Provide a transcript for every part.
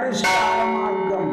పరిష్కార మార్గం.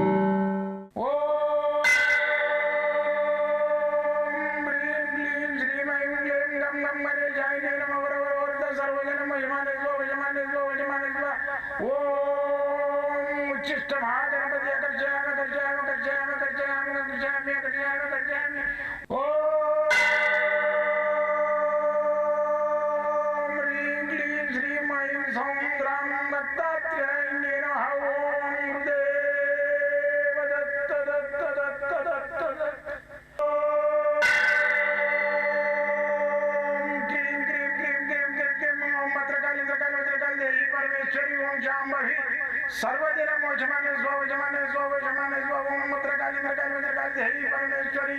सर्वदिन मोचमाने स्वजमाने स्वजमाने स्वम मत्रकाली मत्रकाली मत्रकाली देवी परमेश्वरी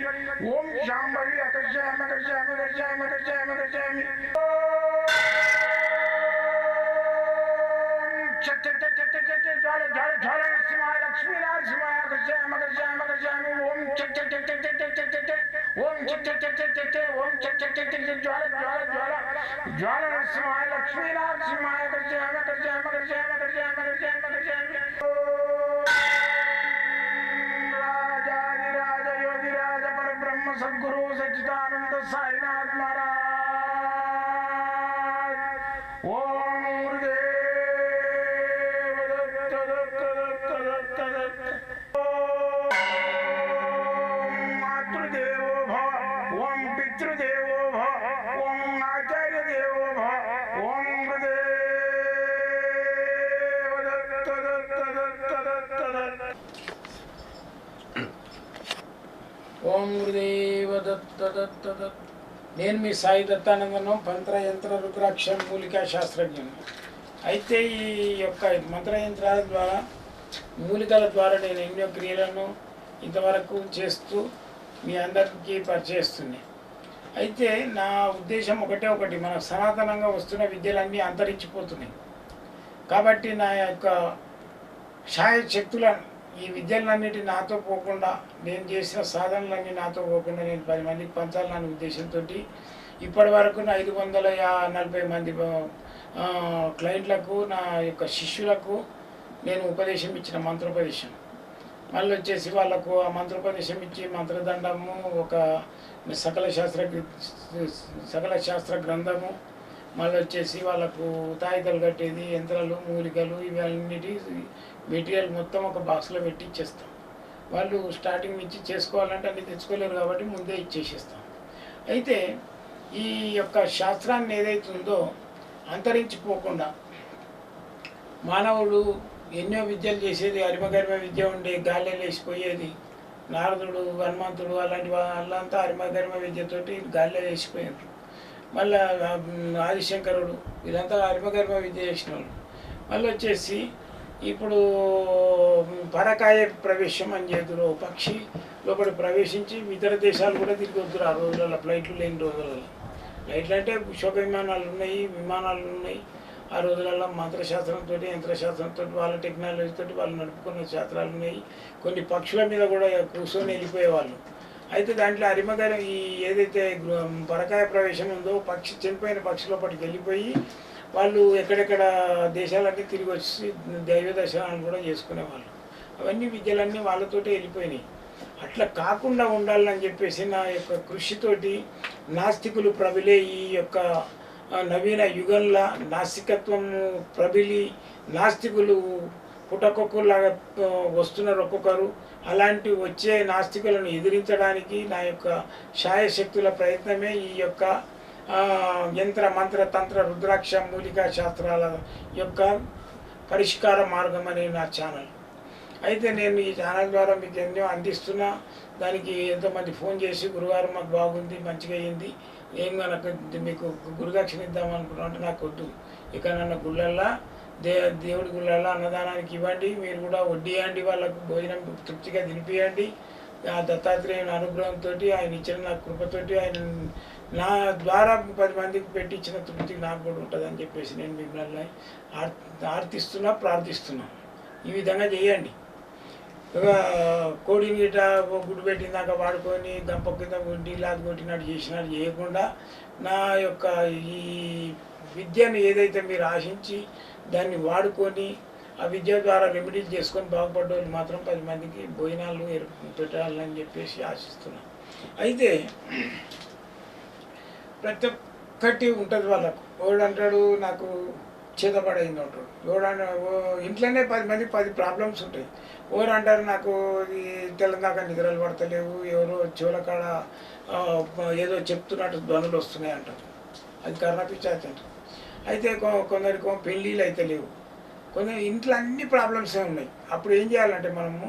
ओम शांभवी अकर्षयामि अकर्षयामि अकर्षयामि अकर्षयामि अकर्षयामि चट चट चट चट चट ज्वाल ज्वाल ज्वाल नरसिंहाय लक्ष्मी नरसिंहाय अकर्षयामि अकर्षयामि अकर्षयामि ओम चट चट चट चट चट चट चट ओम चट चट चट चट चट ओम चट चट चट चट ज्वाल ज्वाल ज्वाल ज्वाल नरसिंहाय लक्ष्मी नरसिंहाय अकर्षयामि अकर्षयामि अकर्षयामि अकर्षयामि अकर्षयामि अकर्षयामि राजाधिराज योगिराज परब्रह्म सद्गुरु सच्चिदानंद साईनाथ महाराज ओम गुरुदेव दत्त दत्त दत्त दत्त दत्त ओम मातृदेवो भव ओम पितृदेवो भव ओम आचार्य देवो भव ओम गुरुदेव दत्त दत्त दत्त दत्त दत्त ఓం గురుదేవ దత్త దత్త దత్త. నేను మీ సాయి దత్తానందను, మంత్రయంత్ర రుద్రాక్ష మూలికా శాస్త్రజ్ఞను. అయితే ఈ యొక్క మంత్రయంత్రాల ద్వారా మూలికల ద్వారా నేను ఎన్నో క్రియలను ఇంతవరకు చేస్తూ మీ అందరికీ పరిచయిస్తున్నాయి. అయితే నా ఉద్దేశం ఒకటి, మన సనాతనంగా వస్తున్న విద్యలన్నీ అంతరించిపోతున్నాయి. కాబట్టి నా యొక్క ఛాయ శక్తులను ఈ విద్యలన్నిటి నాతో పోకుండా, నేను చేసిన సాధనలన్నీ నాతో పోకుండా నేను 10 మందికి పంచాలనే ఉద్దేశంతో ఇప్పటి వరకు 540 మంది క్లయింట్లకు, నా యొక్క శిష్యులకు నేను ఉపదేశం ఇచ్చిన మంత్రోపదేశం. మళ్ళీ వచ్చేసి వాళ్ళకు ఆ మంత్రోపదేశం ఇచ్చి మంత్రదండము, ఒక సకల శాస్త్ర గ్రంథము, మళ్ళీ వచ్చేసి వాళ్ళకు తాయితలు కట్టేది, యంత్రాలు, మూలికలు, ఇవన్నిటి మెటీరియల్ మొత్తం ఒక బాక్స్లో పెట్టి ఇచ్చేస్తాం. వాళ్ళు స్టార్టింగ్ నుంచి చేసుకోవాలంటే అన్ని తెచ్చుకోలేరు కాబట్టి ముందే ఇచ్చేసేస్తాం. అయితే ఈ యొక్క శాస్త్రాన్ని ఏదైతే ఉందో అంతరించిపోకుండా మానవుడు ఎన్నో విద్యలు చేసేది, అరిమగరిమ విద్య ఉండే, గాలిలో వేసిపోయేది. నారదుడు, హనుమంతుడు అలాంటి వాళ్ళంతా అరిమగరిమ విద్యతోటి గాలిలో వేసిపోయారు. మళ్ళీ ఆదిశంకరుడు వీళ్ళంతా అరిమగరిమ విద్య చేసిన వాళ్ళు. మళ్ళీ వచ్చేసి ఇప్పుడు పరకాయ ప్రవేశం అని చేతురు, పక్షి లోపల ప్రవేశించి ఇతర దేశాలు కూడా తిరిగి వద్దురు. ఆ రోజులలో ఫ్లైట్లు లేని రోజులలో, ఫ్లైట్లు అంటే శోభ విమానాలు ఉన్నాయి, విమానాలు ఉన్నాయి. ఆ రోజులలో మంత్రశాస్త్రంతో, యంత్రశాస్త్రంతో, వాళ్ళ టెక్నాలజీతో వాళ్ళు నడుపుకున్న శాస్త్రాలు ఉన్నాయి. కొన్ని పక్షుల మీద కూడా కూర్చొని వెళ్ళిపోయేవాళ్ళు. అయితే దాంట్లో అరిమగరి ఈ ఏదైతే పరకాయ ప్రవేశం ఉందో, పక్షి చనిపోయిన పక్షి లోపలికి వెళ్ళిపోయి వాళ్ళు ఎక్కడెక్కడ దేశాలన్నీ తిరిగి వచ్చి దైవ దర్శనాలు కూడా చేసుకునేవాళ్ళు. అవన్నీ విద్యలన్నీ వాళ్ళతోటే వెళ్ళిపోయినాయి. అట్లా కాకుండా ఉండాలని చెప్పేసి నా యొక్క కృషితోటి నాస్తికులు ప్రబిలే ఈ యొక్క నవీన యుగంలో నాస్తికత్వం ప్రబిలి నాస్తికులు పుటకొక్కలాగా వస్తున్నారు ఒక్కొక్కరు. అలాంటి వచ్చే నాస్తికులను ఎదిరించడానికి నా యొక్క శాయశక్తుల ప్రయత్నమే ఈ యొక్క యంత్ర మంత్ర తంత్ర రుద్రాక్ష మూలికా శాస్త్రాల యొక్క పరిష్కార మార్గం అనే నా ఛానల్. అయితే నేను ఈ ఛానల్ ద్వారా మీకు ఎన్నో అందిస్తున్నా. దానికి ఎంతోమంది ఫోన్ చేసి గురుగారు మాకు బాగుంది, మంచిగా అయ్యింది, ఏం నాకు మీకు గురుదక్షిణ ఇద్దామనుకున్నాం అంటే నాకు వద్దు. ఇక నన్ను గుళ్ళల్లో దేవుడి గుళ్ళల్లో అన్నదానానికి ఇవ్వండి, మీరు కూడా వడ్డీయండి, వాళ్ళకు భోజనం తృప్తిగా తినిపియండి. ఆ దత్తాత్రేయుని అనుగ్రహంతో, ఆయన ఇచ్చిన నా కృపతోటి, ఆయన నా ద్వారా 10 మందికి పెట్టించిన తృప్తి నాకు కూడా ఉంటుందని చెప్పేసి నేను మిమ్మల్ని ఆర్తిస్తున్నా, ప్రార్థిస్తున్నా. ఈ విధంగా చేయండి. కోడిని గిట గుడ్డు పెట్టిందాక వాడుకొని గంప కింద ఢీలాది కొట్టినట్టు చేసినట్టు చేయకుండా నా యొక్క ఈ విద్యను ఏదైతే మీరు ఆశించి దాన్ని వాడుకొని ఆ విద్య ద్వారా రెమెడీలు చేసుకొని బాగుపడ్డ వాళ్ళు మాత్రం 10 మందికి భోజనాలు పెట్టాలని చెప్పేసి ఆశిస్తున్నాను. అయితే ప్రతి ఒక్కటి ఉంటుంది వాళ్ళకు. ఎవడు అంటాడు నాకు చేతపడైంది అంటాడు, ఇంట్లోనే 10 మంది 10 ప్రాబ్లమ్స్ ఉంటాయి. ఎవరు అంటారు నాకు ఈ తెలంగాణ నిద్రలు పడతలేవు, ఎవరో చెవుల కాడ ఏదో చెప్తున్నట్టు ధ్వనులు వస్తున్నాయి అంటారు. అది కర్ణపిచాచి అంటారు. అయితే కొందరికి పెళ్ళిళ్ళు అయితే లేవు, కొందరు ఇంట్లో అన్ని ప్రాబ్లమ్సే ఉన్నాయి. అప్పుడు ఏం చేయాలంటే మనము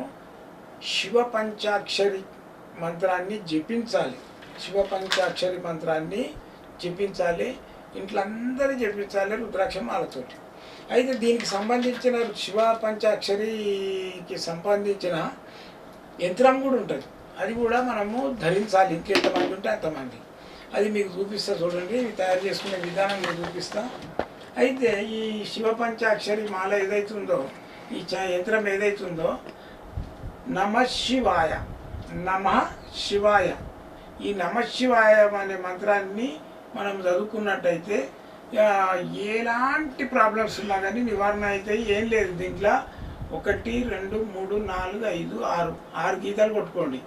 శివ పంచాక్షరి మంత్రాన్ని జపించాలి. శివ పంచాక్షరి మంత్రాన్ని జపించాలి, ఇంట్లో అందరూ జపించాలి రుద్రాక్ష మాలతోటి. అయితే దీనికి సంబంధించిన శివ పంచాక్షరికి సంబంధించిన యంత్రం కూడా ఉంటుంది, అది కూడా మనము ధరించాలి. ఇంట్లో ఎంతమంది ఉంటే అంతమంది. అది మీకు చూపిస్తా చూడండి, తయారు చేసుకునే విధానం మీకు చూపిస్తా. అయితే ఈ శివ పంచాక్షరి మాల ఏదైతుందో, ఈ యంత్రం ఏదైతుందో నమః శివాయ, నమః శివాయ, ఈ నమః శివాయ అనే మంత్రాన్ని మనం చదువుకున్నట్టయితే ఎలాంటి ప్రాబ్లమ్స్ ఉన్నా కానీ నివారణ అయితే ఏం లేదు. దీంట్లో 1 2 3 4 5 6 గీతలు కొట్టుకోండి.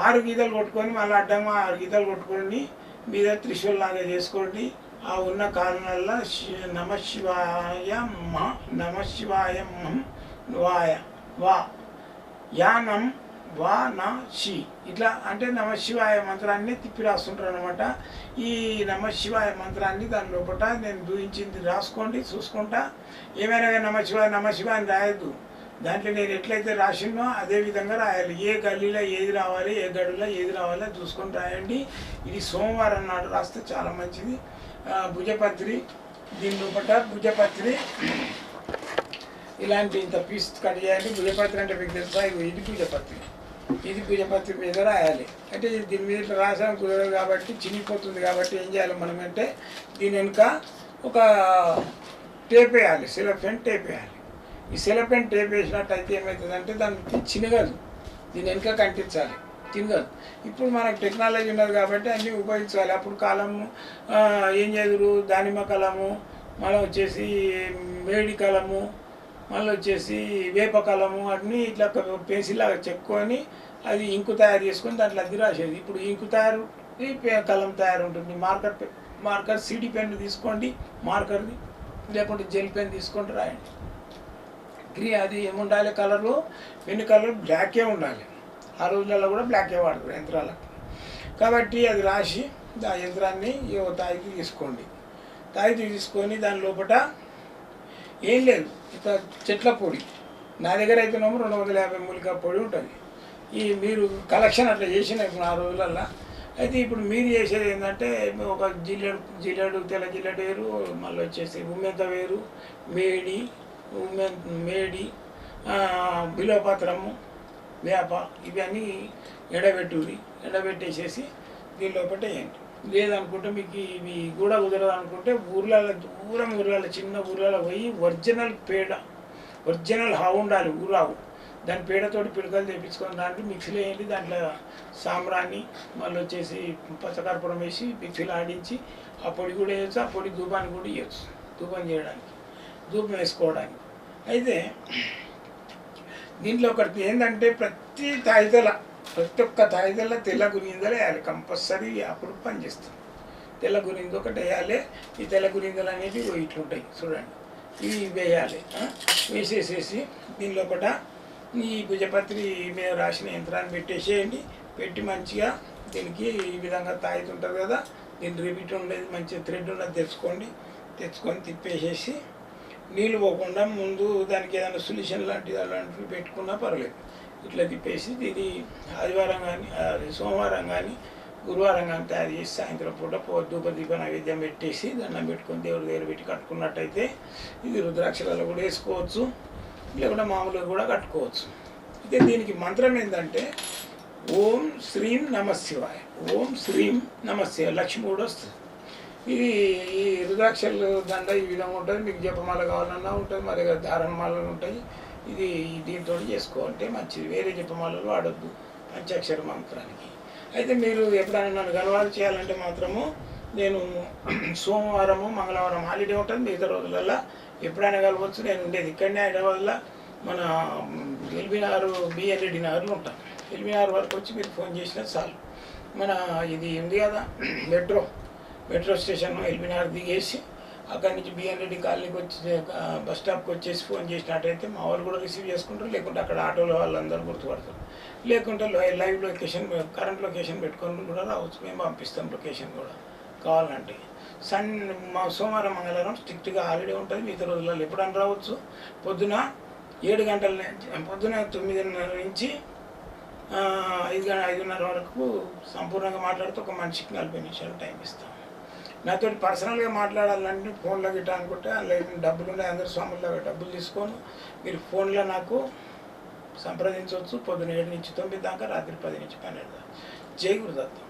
6 గీతలు కొట్టుకొని మళ్ళీ అడ్డంగా 6 గీతలు కొట్టుకోండి, మీద త్రిశూల్ లాగా చేసుకోండి. ఆ ఉన్న కారణాల్లో నమః శివాయ నమః శివాయ వాయ వా యానం వా నా షి, ఇట్లా అంటే నమః శివాయ మంత్రాన్ని తిప్పి రాస్తుంటారు అనమాట. ఈ నమః శివాయ మంత్రాన్ని దాని లోపల నేను దూయించింది రాసుకోండి, చూసుకుంటా. ఏమైనా నమః శివాయ అని రాయద్దు, దాంట్లో నేను ఎట్లయితే రాసినో అదే విధంగా రాయాలి. ఏ గల్లీలో ఏది రావాలి, ఏ గడులో ఏది రావాలో చూసుకొని రాయండి. ఇది సోమవారం నాడు రాస్తే చాలా మంచిది. భుజపత్రి, దీని లోపల భుజపత్రి ఇలాంటి ఇంత పీస్ కట్ చేయాలి. భుజపత్రి అంటే మీకు తెలుసా, ఇది భుజపత్రి, ఇది భుజపత్రి మీద రాయాలి. అంటే దీని మీద ఇట్లా రాసాం కుదరదు కాబట్టి చినిగిపోతుంది. కాబట్టి ఏం చేయాలి మనం అంటే దీని వెనుక ఒక టేప్ వేయాలి, సెలోఫేన్ టేప్ వేయాలి. ఈ సెలోఫేన్ టేప్ వేసినట్టయితే ఏమవుతుందంటే దానికి చినగదు, దీని వెనుక కంటించాలి, తినగదు. ఇప్పుడు మనకు టెక్నాలజీ ఉన్నది కాబట్టి అన్నీ ఉపయోగించాలి. అప్పుడు కాలము ఏం చేదురు దానిమ్మ కలము, మళ్ళీ వచ్చేసి మేడి కలము, మళ్ళీ వచ్చేసి వేప కలము, అన్నీ ఇట్లా పెన్సిల్ లాగా చెక్కుకొని అది ఇంకు తయారు చేసుకొని దాంట్లో అది రాసేది. ఇప్పుడు ఇంకు తయారు కలం తయారు ఉంటుంది. మార్కర్ సిడి పెన్ తీసుకోండి, మార్కర్ది, లేకుంటే జెల్ పెన్ తీసుకొని రాయండి. అది ఏముండాలి, కలరు పెన్ కలర్ బ్లాకే ఉండాలి. ఆ రోజులలో కూడా బ్లాకే వాడతారు యంత్రాలకు. కాబట్టి అది రాసి ఆ యంత్రాన్ని తాయితీ తీసుకోండి. తాయితీ తీసుకొని దాని లోపల ఏం లేదు, ఇక చెట్ల పొడి, నా దగ్గర అయితేనేమో 250 మూలికా పొడి ఉంటుంది. ఈ మీరు కలెక్షన్ అట్లా చేసిన ఆ రోజులల్లో. అయితే ఇప్పుడు మీరు చేసేది ఏంటంటే ఒక జిల్లెడు తెల్ల జిల్లెడు వేరు, మళ్ళీ వచ్చేసి ఉమ్మెంత వేరు, మేడి బిలోపత్రము, వేప, ఇవన్నీ ఎండబెట్టేసేసి దీని లోపల వేయండి. లేదనుకుంటే మీకు ఇవి కూడా కుదరదు అనుకుంటే ఊర్లలో చిన్న ఊర్లలో పోయి ఒరిజినల్ హావు ఉండాలి, ఊరావు. దాని పేడతోటి పిడకలు తెప్పించుకొని దాంట్లో మిక్సీలో వేయండి. దాంట్లో సాంబ్రాన్ని మళ్ళీ వచ్చేసి పచ్చకర్పూరం వేసి మిక్సీలో ఆడించి ఆ పొడి కూడా వేయచ్చు. ఆ పొడి ధూపాన్ని కూడా ఇవ్వచ్చు, ధూపం చేయడానికి, ధూపం వేసుకోవడానికి. అయితే దీంట్లో ఒకటి ఏంటంటే ప్రతి ఒక్క తాయిదల తెల్ల గురిందలు వేయాలి కంపల్సరీ, అప్పుడు పనిచేస్తుంది. తెల్ల గురింది ఒకటి వేయాలి. ఈ తెల్ల గురిందలు అనేవి ఇట్లుంటాయి చూడండి, ఇవి వేయాలి. వేసేసేసి దీని లోపల ఈ భుజపత్రి మీద రాసిన యంత్రాన్ని పెట్టేసేయండి. పెట్టి మంచిగా దీనికి ఈ విధంగా తాయితీ ఉంటుంది కదా, దీని రిపీట్ ఉండేది మంచిగా థ్రెడ్ ఉన్నది తెచ్చుకొని తిప్పేసేసి నీళ్ళు పోకుండా ముందు దానికి ఏదైనా సొల్యూషన్ అలాంటివి పెట్టుకున్నా పర్లేదు. ఇట్లా తిప్పేసి ఇది ఆదివారం కానీ సోమవారం కానీ గురువారం కానీ తయారు చేసి సాయంత్రం పూట ధూప దీప నైవేద్యం పెట్టేసి దండం పెట్టుకొని దేవుడి దగ్గర పెట్టి కట్టుకున్నట్టయితే ఇది రుద్రాక్షరాలు కూడా వేసుకోవచ్చు, లేకుంటే మామూలుగా కూడా కట్టుకోవచ్చు. అయితే దీనికి మంత్రం ఏంటంటే ఓం శ్రీం నమః శివాయ, ఓం శ్రీం నమః శివాయ, లక్ష్మి కూడా వస్తుంది. ఇది ఈ రుద్రాక్షలు దండ ఈ విధంగా ఉంటుంది. మీకు జపమాల కావాలన్నా ఉంటుంది, మరి దారణమాలలు ఉంటాయి. ఇది దీంతో చేసుకోవాలంటే మంచిది, వేరే జపమాలలు వాడద్దు పంచాక్షర మంత్రానికి. అయితే మీరు ఎప్పుడైనా నన్ను గలవాలు చేయాలంటే మాత్రము నేను సోమవారము మంగళవారం హాలిడే ఉంటుంది, మిగతా రోజులల్లో ఎప్పుడైనా కలవచ్చు. నేను ఉండేది ఇక్కడనే హైదరాబాద్లో మన ఎల్బీనగర్ బిఎన్ రెడ్డి నగర్లో ఉంటాను. ఎల్బీనగర్ వరకు వచ్చి మీరు ఫోన్ చేసినా చాలు. మన ఇది ఉంది కదా మెట్రో స్టేషన్ ఎల్బీనగర్ దిగేసి అక్కడి నుంచి బిఎన్ రెడ్డి కాలనీకి వచ్చి బస్ స్టాప్కి వచ్చేసి ఫోన్ చేసినట్టయితే మా వాళ్ళు కూడా రిసీవ్ చేసుకుంటారు. లేకుంటే అక్కడ ఆటోలో వాళ్ళందరూ గుర్తుపడతారు. లేకుంటే లైవ్ లొకేషన్ కరెంట్ లొకేషన్ పెట్టుకొని కూడా రావచ్చు. మేము పంపిస్తాం లొకేషన్ కూడా కావాలంటే. మా సోమవారం మంగళవారం స్ట్రిక్ట్గా హాలిడే ఉంటుంది. మిగతా రోజులలో ఎప్పుడైనా రావచ్చు. పొద్దున 7 గంటల నుంచి పొద్దున 9:30 నుంచి 5:30 వరకు సంపూర్ణంగా మాట్లాడుతూ ఒక మనిషికి 40 నిమిషాలు టైం ఇస్తాం. నాతో పర్సనల్గా మాట్లాడాలంటే ఫోన్లో గిట్ట అనుకుంటే అందులో డబ్బులు ఉన్నాయి. అందరు స్వాముల్లో డబ్బులు తీసుకొని మీరు ఫోన్లో నాకు సంప్రదించవచ్చు. పొద్దున 7 నుంచి 9 దాకా, రాత్రి 10 నుంచి 12 దాకా. జై గురుదత్తం.